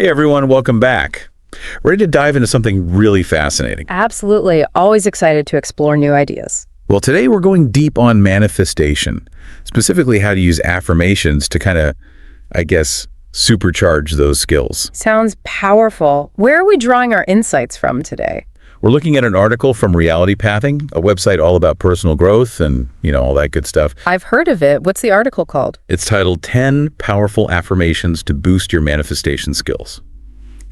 Hey everyone, welcome back. Ready to dive into something really fascinating? Absolutely. Always excited to explore new ideas. Well, today we're going deep on manifestation, specifically how to use affirmations to kind of, supercharge those skills. Sounds powerful. Where are we drawing our insights from today? We're looking at an article from Reality Pathing, a website all about personal growth and, all that good stuff. I've heard of it. What's the article called? It's titled 10 Powerful Affirmations to Boost Your Manifestation Skills.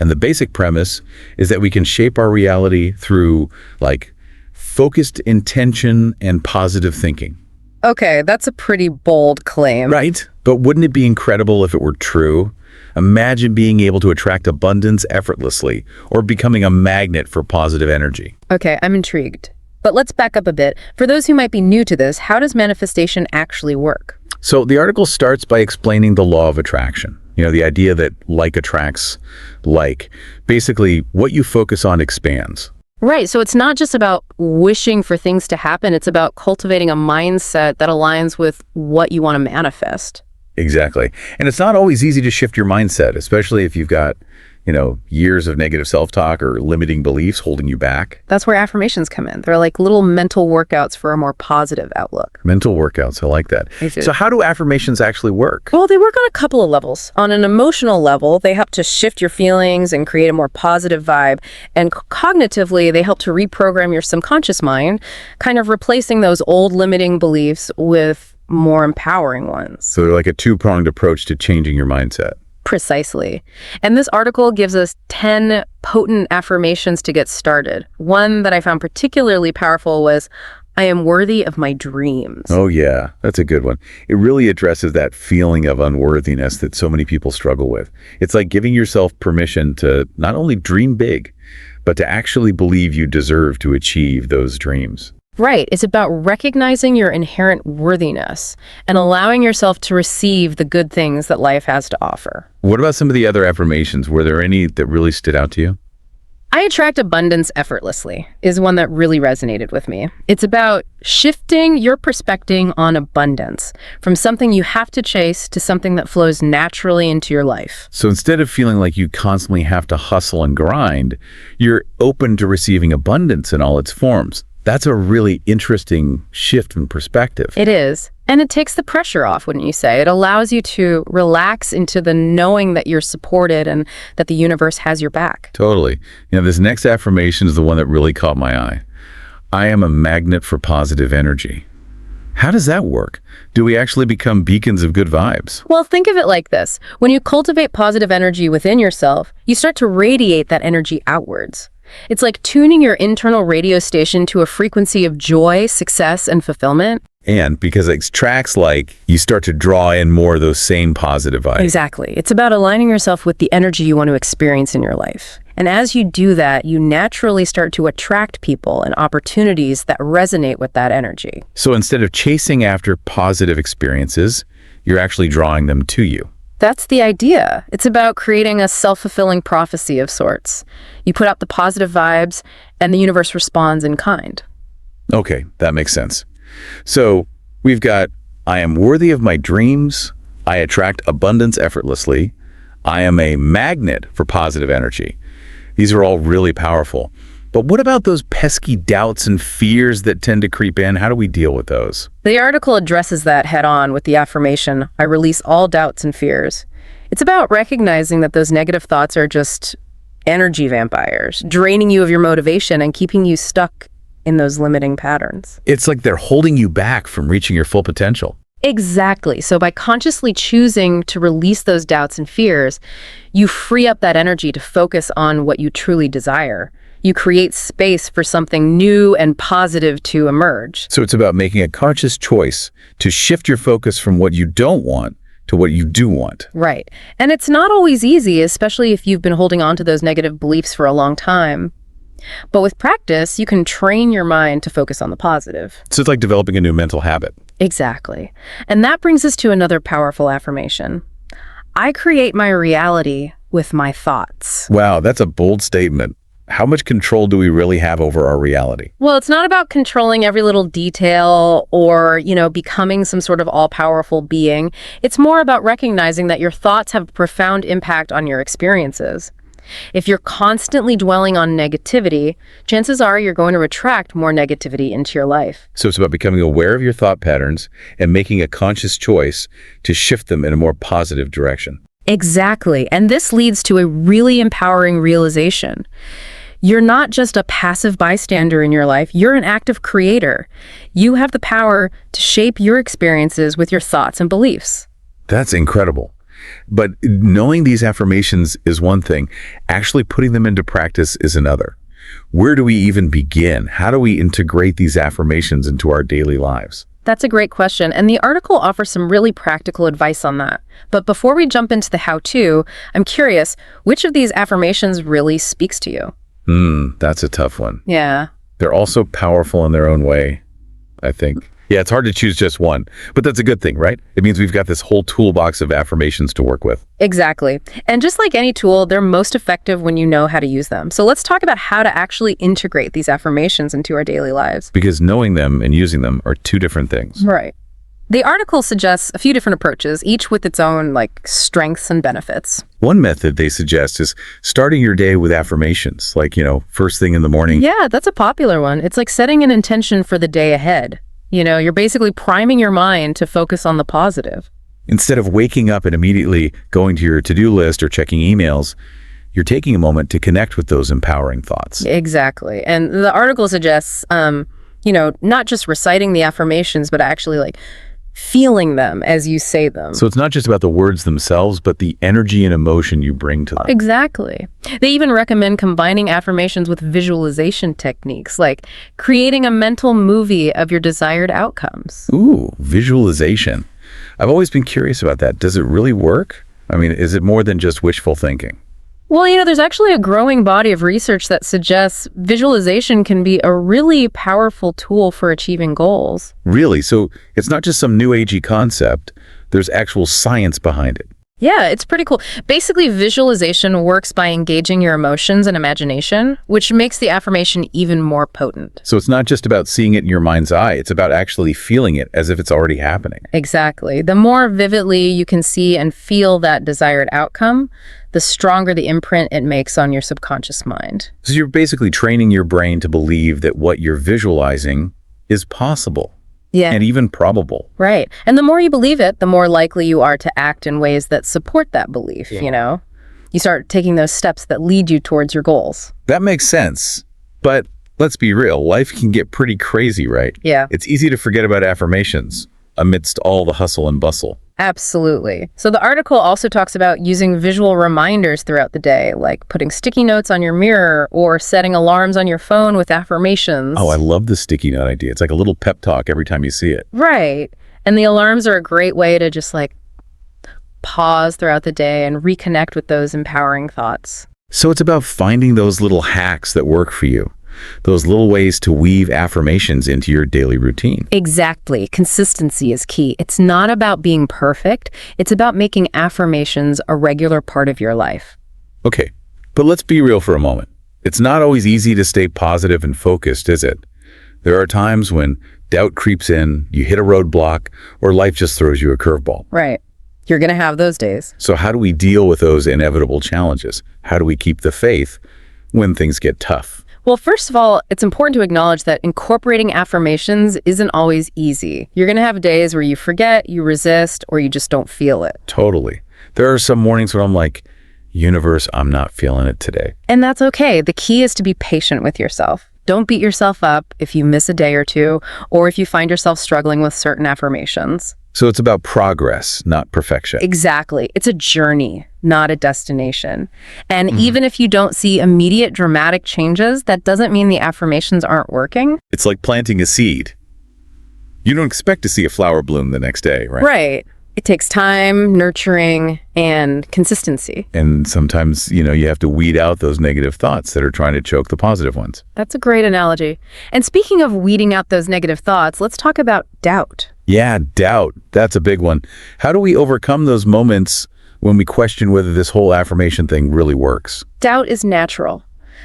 And the basic premise is that we can shape our reality through, focused intention and positive thinking. Okay, that's a pretty bold claim. Right? But wouldn't it be incredible if it were true? Imagine being able to attract abundance effortlessly or becoming a magnet for positive energy. Okay, I'm intrigued. But let's back up a bit. For those who might be new to this, how does manifestation actually work? So the article starts by explaining the law of attraction. The idea that like attracts like. Basically, what you focus on expands. Right, so it's not just about wishing for things to happen, it's about cultivating a mindset that aligns with what you want to manifest. Exactly. And it's not always easy to shift your mindset, especially if you've got, years of negative self-talk or limiting beliefs holding you back. That's where affirmations come in. They're like little mental workouts for a more positive outlook. Mental workouts, I like that. So how do affirmations actually work? Well, they work on a couple of levels. On an emotional level, they help to shift your feelings and create a more positive vibe. And cognitively, they help to reprogram your subconscious mind, kind of replacing those old limiting beliefs with more empowering ones. So they're like a two-pronged approach to changing your mindset. Precisely. And this article gives us 10 potent affirmations to get started. One that I found particularly powerful was, I am worthy of my dreams. Oh yeah, that's a good one. It really addresses that feeling of unworthiness that so many people struggle with. It's like giving yourself permission to not only dream big, but to actually believe you deserve to achieve those dreams. Right. It's about recognizing your inherent worthiness and allowing yourself to receive the good things that life has to offer. What about some of the other affirmations? Were there any that really stood out to you? I attract abundance effortlessly is one that really resonated with me. It's about shifting your perspective on abundance from something you have to chase to something that flows naturally into your life. So instead of feeling like you constantly have to hustle and grind, you're open to receiving abundance in all its forms. That's a really interesting shift in perspective. It is. And it takes the pressure off, wouldn't you say? It allows you to relax into the knowing that you're supported and that the universe has your back. Totally. This next affirmation is the one that really caught my eye. I am a magnet for positive energy. How does that work? Do we actually become beacons of good vibes? Well, think of it like this. When you cultivate positive energy within yourself, you start to radiate that energy outwards. It's like tuning your internal radio station to a frequency of joy, success, and fulfillment. And because it tracks you start to draw in more of those same positive vibes. Exactly. It's about aligning yourself with the energy you want to experience in your life. And as you do that, you naturally start to attract people and opportunities that resonate with that energy. So instead of chasing after positive experiences, you're actually drawing them to you. That's the idea. It's about creating a self-fulfilling prophecy of sorts. You put out the positive vibes, and the universe responds in kind. Okay, that makes sense. So we've got, I am worthy of my dreams. I attract abundance effortlessly. I am a magnet for positive energy. These are all really powerful. But what about those pesky doubts and fears that tend to creep in? How do we deal with those? The article addresses that head-on with the affirmation, I release all doubts and fears. It's about recognizing that those negative thoughts are just energy vampires, draining you of your motivation and keeping you stuck in those limiting patterns. It's like they're holding you back from reaching your full potential. Exactly. So by consciously choosing to release those doubts and fears, you free up that energy to focus on what you truly desire. You create space for something new and positive to emerge. So it's about making a conscious choice to shift your focus from what you don't want to what you do want. Right. And it's not always easy, especially if you've been holding on to those negative beliefs for a long time. But with practice, you can train your mind to focus on the positive. So it's like developing a new mental habit. Exactly. And that brings us to another powerful affirmation. I create my reality with my thoughts. Wow, that's a bold statement. How much control do we really have over our reality? Well, it's not about controlling every little detail or, becoming some sort of all-powerful being. It's more about recognizing that your thoughts have a profound impact on your experiences. If you're constantly dwelling on negativity, chances are you're going to attract more negativity into your life. So it's about becoming aware of your thought patterns and making a conscious choice to shift them in a more positive direction. Exactly. And this leads to a really empowering realization. You're not just a passive bystander in your life, you're an active creator. You have the power to shape your experiences with your thoughts and beliefs. That's incredible. But knowing these affirmations is one thing. Actually putting them into practice is another. Where do we even begin? How do we integrate these affirmations into our daily lives? That's a great question, and the article offers some really practical advice on that. But before we jump into the how-to, I'm curious, which of these affirmations really speaks to you? That's a tough one. Yeah. They're also powerful in their own way, I think. Yeah, it's hard to choose just one, but that's a good thing, right? It means we've got this whole toolbox of affirmations to work with. Exactly. And just like any tool, they're most effective when you know how to use them. So let's talk about how to actually integrate these affirmations into our daily lives. Because knowing them and using them are two different things. Right. The article suggests a few different approaches, each with its own strengths and benefits. One method they suggest is starting your day with affirmations, first thing in the morning. Yeah, that's a popular one. It's like setting an intention for the day ahead. You're basically priming your mind to focus on the positive. Instead of waking up and immediately going to your to-do list or checking emails, you're taking a moment to connect with those empowering thoughts. Exactly. And the article suggests, not just reciting the affirmations, but actually feeling them as you say them. So it's not just about the words themselves, but the energy and emotion you bring to them. Exactly. They even recommend combining affirmations with visualization techniques, like creating a mental movie of your desired outcomes. Ooh, visualization. I've always been curious about that. Does it really work? I mean, is it more than just wishful thinking? Well, there's actually a growing body of research that suggests visualization can be a really powerful tool for achieving goals. Really? So it's not just some new agey concept. There's actual science behind it. Yeah, it's pretty cool. Basically, visualization works by engaging your emotions and imagination, which makes the affirmation even more potent. So it's not just about seeing it in your mind's eye. It's about actually feeling it as if it's already happening. Exactly. The more vividly you can see and feel that desired outcome, the stronger the imprint it makes on your subconscious mind. So you're basically training your brain to believe that what you're visualizing is possible. Yeah. And even probable. Right. And the more you believe it, the more likely you are to act in ways that support that belief, You start taking those steps that lead you towards your goals. That makes sense. But let's be real, life can get pretty crazy, right? Yeah. It's easy to forget about affirmations amidst all the hustle and bustle. Absolutely. So the article also talks about using visual reminders throughout the day, like putting sticky notes on your mirror or setting alarms on your phone with affirmations. Oh, I love the sticky note idea. It's like a little pep talk every time you see it. Right. And the alarms are a great way to just pause throughout the day and reconnect with those empowering thoughts. So it's about finding those little hacks that work for you. Those little ways to weave affirmations into your daily routine. Exactly. Consistency is key. It's not about being perfect. It's about making affirmations a regular part of your life. Okay, but let's be real for a moment. It's not always easy to stay positive and focused, is it? There are times when doubt creeps in, you hit a roadblock, or life just throws you a curveball. Right. You're going to have those days. So how do we deal with those inevitable challenges? How do we keep the faith when things get tough? Well, first of all, it's important to acknowledge that incorporating affirmations isn't always easy. You're going to have days where you forget, you resist, or you just don't feel it. Totally. There are some mornings where I'm like, universe, I'm not feeling it today. And that's okay. The key is to be patient with yourself. Don't beat yourself up if you miss a day or two, or if you find yourself struggling with certain affirmations. So it's about progress, not perfection. Exactly. It's a journey, not a destination. And even if you don't see immediate dramatic changes, that doesn't mean the affirmations aren't working. It's like planting a seed. You don't expect to see a flower bloom the next day, right? Right. It takes time, nurturing, and consistency. And sometimes, you have to weed out those negative thoughts that are trying to choke the positive ones. That's a great analogy. And speaking of weeding out those negative thoughts, let's talk about doubt. Yeah, doubt. That's a big one. How do we overcome those moments when we question whether this whole affirmation thing really works? Doubt is natural.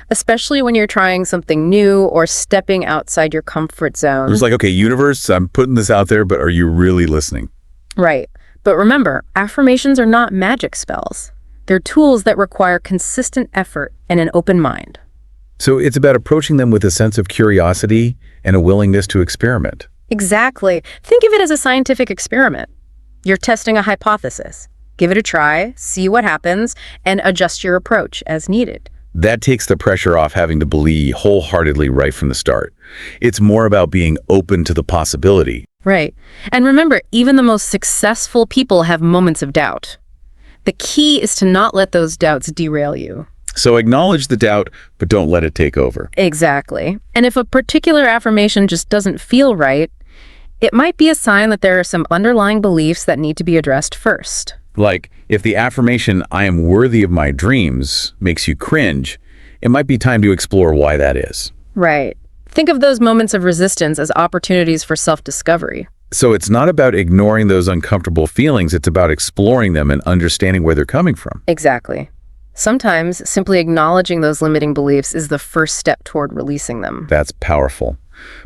especially when you're trying something new or stepping outside your comfort zone. It's like, okay, universe, I'm putting this out there, but are you really listening? Right. But remember, affirmations are not magic spells. They're tools that require consistent effort and an open mind. So it's about approaching them with a sense of curiosity and a willingness to experiment. Exactly. Think of it as a scientific experiment. You're testing a hypothesis. Give it a try, see what happens, and adjust your approach as needed. That takes the pressure off having to believe wholeheartedly right from the start. It's more about being open to the possibility. Right. And remember, even the most successful people have moments of doubt. The key is to not let those doubts derail you. So acknowledge the doubt, but don't let it take over. Exactly. And if a particular affirmation just doesn't feel right, it might be a sign that there are some underlying beliefs that need to be addressed first. Like, if the affirmation, I am worthy of my dreams, makes you cringe, it might be time to explore why that is. Right. Think of those moments of resistance as opportunities for self-discovery. So it's not about ignoring those uncomfortable feelings, it's about exploring them and understanding where they're coming from. Exactly. Sometimes simply acknowledging those limiting beliefs is the first step toward releasing them. That's powerful.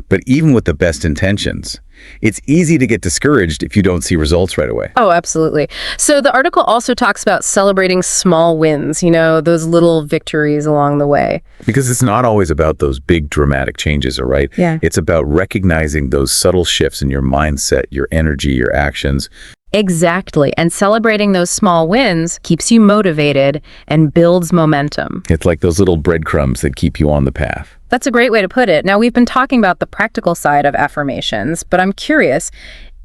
But even with the best intentions, it's easy to get discouraged if you don't see results right away. Oh, absolutely. So the article also talks about celebrating small wins, those little victories along the way. Because it's not always about those big dramatic changes, all right? Yeah. It's about recognizing those subtle shifts in your mindset, your energy, your actions. Exactly. And celebrating those small wins keeps you motivated and builds momentum. It's like those little breadcrumbs that keep you on the path. That's a great way to put it. Now, we've been talking about the practical side of affirmations, but I'm curious,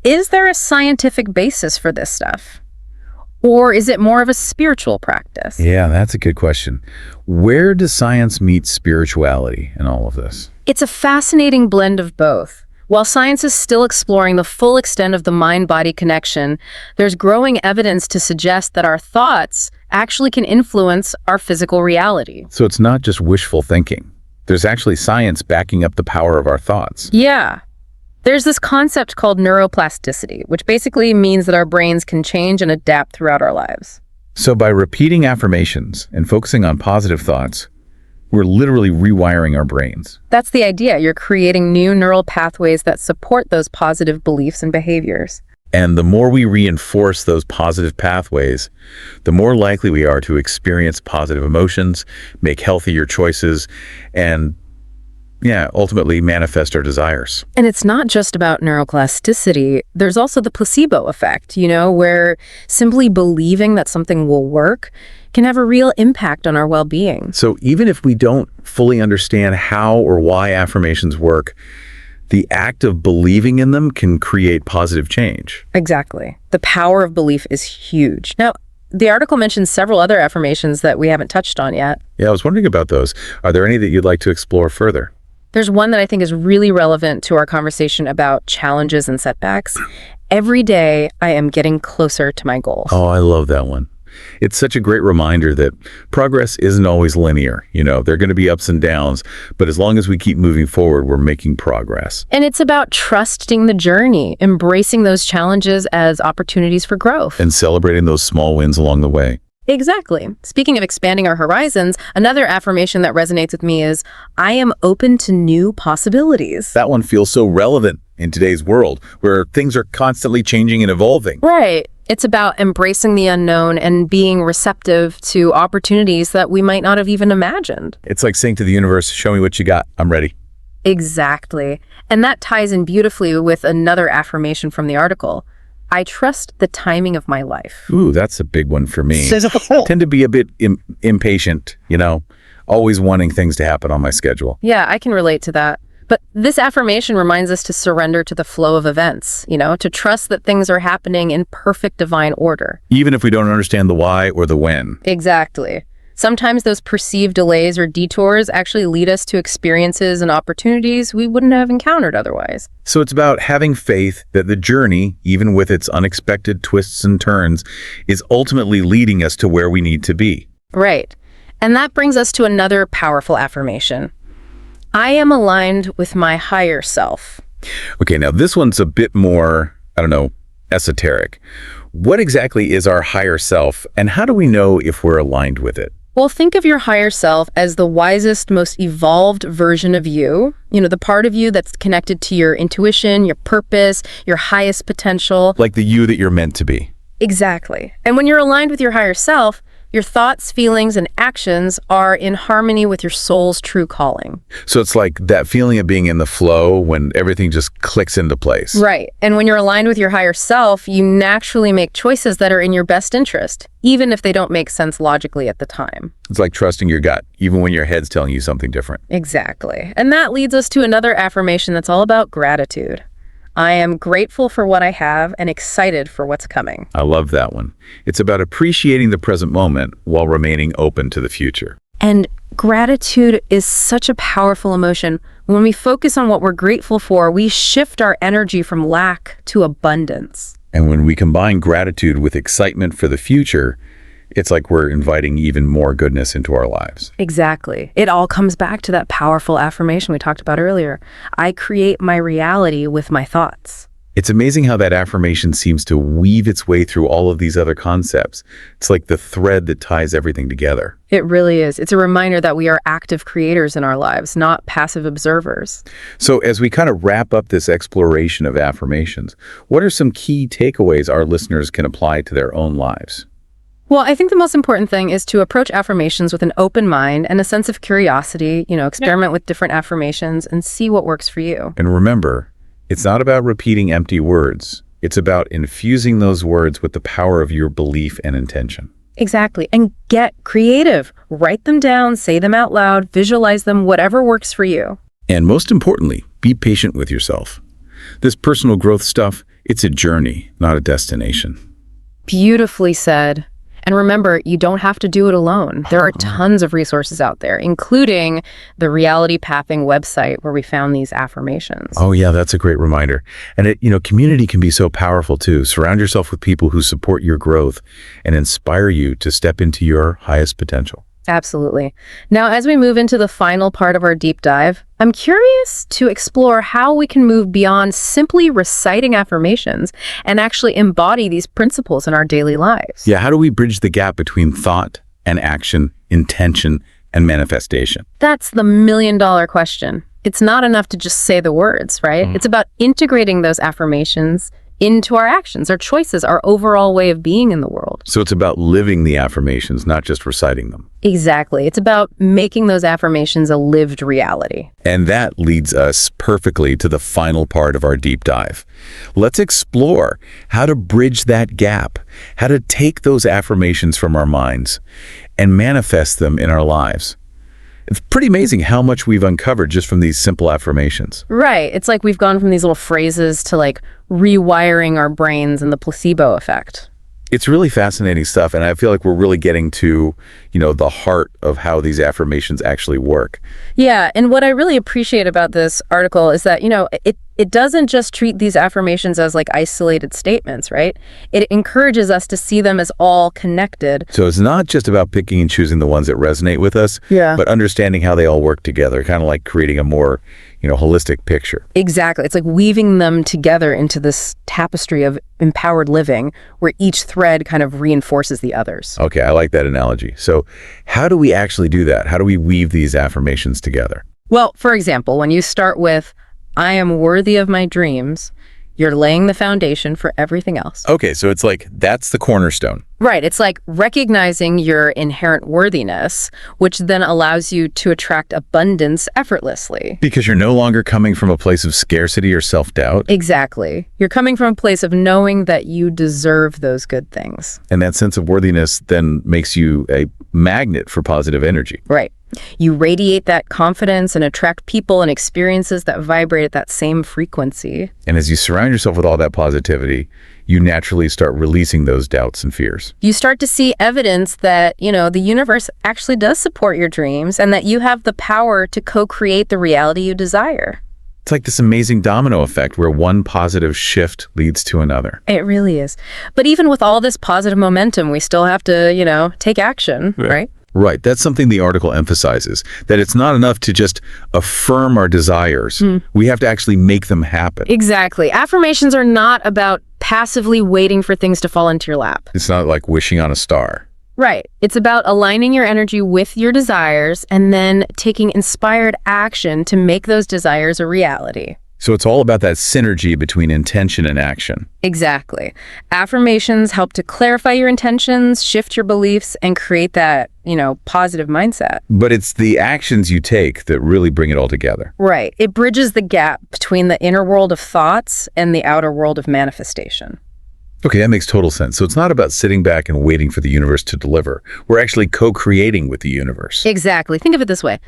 is there a scientific basis for this stuff? Or is it more of a spiritual practice? Yeah, that's a good question. Where does science meet spirituality in all of this? It's a fascinating blend of both. While science is still exploring the full extent of the mind-body connection, there's growing evidence to suggest that our thoughts actually can influence our physical reality. So it's not just wishful thinking. There's actually science backing up the power of our thoughts. Yeah. There's this concept called neuroplasticity, which basically means that our brains can change and adapt throughout our lives. So by repeating affirmations and focusing on positive thoughts, we're literally rewiring our brains. That's the idea. You're creating new neural pathways that support those positive beliefs and behaviors. And the more we reinforce those positive pathways, the more likely we are to experience positive emotions, make healthier choices, and ultimately manifest our desires. And it's not just about neuroplasticity. There's also the placebo effect, where simply believing that something will work can have a real impact on our well-being. So even if we don't fully understand how or why affirmations work, the act of believing in them can create positive change. Exactly. The power of belief is huge. Now, the article mentions several other affirmations that we haven't touched on yet. Yeah, I was wondering about those. Are there any that you'd like to explore further? There's one that I think is really relevant to our conversation about challenges and setbacks. Every day, I am getting closer to my goals. Oh, I love that one. It's such a great reminder that progress isn't always linear. There are going to be ups and downs, but as long as we keep moving forward, we're making progress. And it's about trusting the journey, embracing those challenges as opportunities for growth. And celebrating those small wins along the way. Exactly. Speaking of expanding our horizons, another affirmation that resonates with me is, I am open to new possibilities. That one feels so relevant in today's world, where things are constantly changing and evolving. Right. It's about embracing the unknown and being receptive to opportunities that we might not have even imagined. It's like saying to the universe, show me what you got, I'm ready. Exactly. And that ties in beautifully with another affirmation from the article. I trust the timing of my life. Ooh, that's a big one for me. I tend to be a bit impatient, always wanting things to happen on my schedule. Yeah, I can relate to that. But this affirmation reminds us to surrender to the flow of events, to trust that things are happening in perfect divine order. Even if we don't understand the why or the when. Exactly. Sometimes those perceived delays or detours actually lead us to experiences and opportunities we wouldn't have encountered otherwise. So it's about having faith that the journey, even with its unexpected twists and turns, is ultimately leading us to where we need to be. Right. And that brings us to another powerful affirmation. I am aligned with my higher self. Okay, now this one's a bit more, esoteric. What exactly is our higher self, and how do we know if we're aligned with it? Well, think of your higher self as the wisest, most evolved version of you. The part of you that's connected to your intuition, your purpose, your highest potential. Like the you that you're meant to be. Exactly. And when you're aligned with your higher self, your thoughts, feelings, and actions are in harmony with your soul's true calling. So it's like that feeling of being in the flow when everything just clicks into place. Right. And when you're aligned with your higher self, you naturally make choices that are in your best interest, even if they don't make sense logically at the time. It's like trusting your gut, even when your head's telling you something different. Exactly. And that leads us to another affirmation that's all about gratitude. I am grateful for what I have and excited for what's coming. I love that one. It's about appreciating the present moment while remaining open to the future. And gratitude is such a powerful emotion. When we focus on what we're grateful for, we shift our energy from lack to abundance. And when we combine gratitude with excitement for the future, it's like we're inviting even more goodness into our lives. Exactly. It all comes back to that powerful affirmation we talked about earlier. I create my reality with my thoughts. It's amazing how that affirmation seems to weave its way through all of these other concepts. It's like the thread that ties everything together. It really is. It's a reminder that we are active creators in our lives, not passive observers. So as we kind of wrap up this exploration of affirmations, what are some key takeaways our listeners can apply to their own lives? Well, I think the most important thing is to approach affirmations with an open mind and a sense of curiosity, experiment with different affirmations and see what works for you. And remember, it's not about repeating empty words. It's about infusing those words with the power of your belief and intention. Exactly. And get creative. Write them down, say them out loud, visualize them, whatever works for you. And most importantly, be patient with yourself. This personal growth stuff, it's a journey, not a destination. Beautifully said. And remember, you don't have to do it alone. There are tons of resources out there, including the Reality Pathing website where we found these affirmations. Oh yeah, that's a great reminder. And community can be so powerful too. Surround yourself with people who support your growth and inspire you to step into your highest potential. Absolutely. Now, as we move into the final part of our deep dive, I'm curious to explore how we can move beyond simply reciting affirmations and actually embody these principles in our daily lives. Yeah, how do we bridge the gap between thought and action, intention and manifestation? That's the million-dollar question. It's not enough to just say the words, right? It's about integrating those affirmations into our actions, our choices, our overall way of being in the world. So it's about living the affirmations, not just reciting them. Exactly. It's about making those affirmations a lived reality. And that leads us perfectly to the final part of our deep dive. Let's explore how to bridge that gap, how to take those affirmations from our minds and manifest them in our lives. It's pretty amazing how much we've uncovered just from these simple affirmations. Right. It's like we've gone from these little phrases to rewiring our brains and the placebo effect. It's really fascinating stuff, and I feel like we're really getting to, the heart of how these affirmations actually work. Yeah, and what I really appreciate about this article is that, it doesn't just treat these affirmations as isolated statements, right? It encourages us to see them as all connected. So it's not just about picking and choosing the ones that resonate with us, but understanding how they all work together, kind of like creating a more, holistic picture. Exactly. It's like weaving them together into this tapestry of empowered living where each thread kind of reinforces the others. Okay, I like that analogy. So how do we actually do that? How do we weave these affirmations together? Well, for example, when you start with, I am worthy of my dreams, you're laying the foundation for everything else. Okay, so it's like that's the cornerstone. Right. It's like recognizing your inherent worthiness, which then allows you to attract abundance effortlessly. Because you're no longer coming from a place of scarcity or self-doubt. Exactly. You're coming from a place of knowing that you deserve those good things. And that sense of worthiness then makes you a magnet for positive energy. Right. You radiate that confidence and attract people and experiences that vibrate at that same frequency. And as you surround yourself with all that positivity, you naturally start releasing those doubts and fears. You start to see evidence that, the universe actually does support your dreams and that you have the power to co-create the reality you desire. It's like this amazing domino effect where one positive shift leads to another. It really is. But even with all this positive momentum, we still have to, take action, right? Right. That's something the article emphasizes, that it's not enough to just affirm our desires. We have to actually make them happen. Exactly. Affirmations are not about passively waiting for things to fall into your lap. It's not like wishing on a star. Right. It's about aligning your energy with your desires and then taking inspired action to make those desires a reality. So it's all about that synergy between intention and action. Exactly. Affirmations help to clarify your intentions, shift your beliefs, and create that, positive mindset. But it's the actions you take that really bring it all together. Right. It bridges the gap between the inner world of thoughts and the outer world of manifestation. Okay, that makes total sense. So it's not about sitting back and waiting for the universe to deliver. We're actually co-creating with the universe. Exactly. Think of it this way.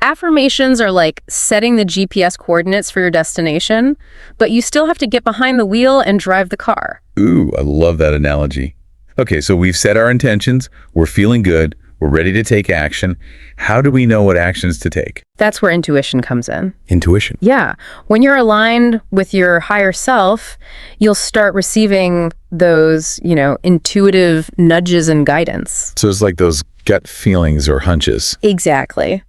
Affirmations are like setting the GPS coordinates for your destination, but you still have to get behind the wheel and drive the car. Ooh, I love that analogy. Okay, so we've set our intentions, we're feeling good, we're ready to take action. How do we know what actions to take? That's where intuition comes in. Intuition. Yeah. When you're aligned with your higher self, you'll start receiving those, intuitive nudges and guidance. So it's like those gut feelings or hunches. Exactly.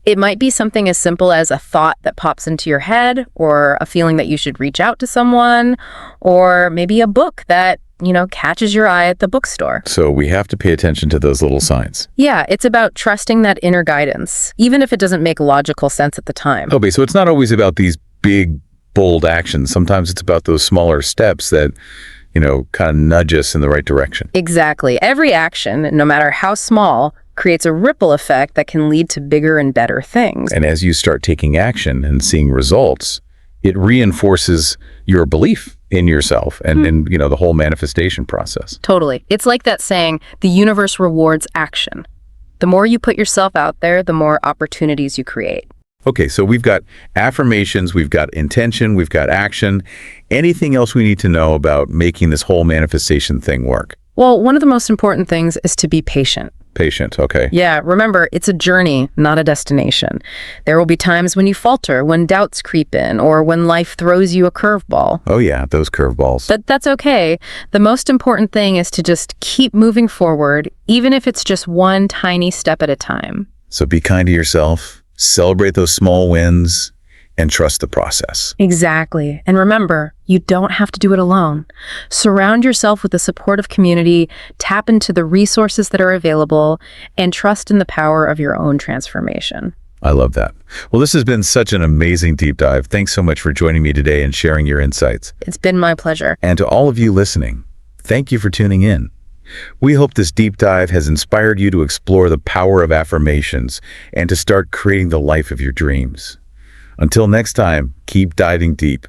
It might be something as simple as a thought that pops into your head, or a feeling that you should reach out to someone, or maybe a book that, catches your eye at the bookstore. So we have to pay attention to those little signs. Yeah, it's about trusting that inner guidance, even if it doesn't make logical sense at the time. Okay, so it's not always about these big, bold actions. Sometimes it's about those smaller steps that, kind of nudge us in the right direction. Exactly. Every action, no matter how small, creates a ripple effect that can lead to bigger and better things. And as you start taking action and seeing results, it reinforces your belief in yourself and in, the whole manifestation process. Totally. It's like that saying, the universe rewards action. The more you put yourself out there, the more opportunities you create. Okay, so we've got affirmations, we've got intention, we've got action. Anything else we need to know about making this whole manifestation thing work? Well, one of the most important things is to be patient. Patient, okay. Yeah, remember, it's a journey, not a destination. There will be times when you falter, when doubts creep in, or when life throws you a curveball. Oh yeah, those curveballs. But that's okay. The most important thing is to just keep moving forward, even if it's just one tiny step at a time. So be kind to yourself, celebrate those small wins, and trust the process. Exactly. And remember, you don't have to do it alone. Surround yourself with a supportive community, tap into the resources that are available, and trust in the power of your own transformation. I love that. Well, this has been such an amazing deep dive. Thanks so much for joining me today and sharing your insights. It's been my pleasure. And to all of you listening, thank you for tuning in. We hope this deep dive has inspired you to explore the power of affirmations and to start creating the life of your dreams. Until next time, keep diving deep.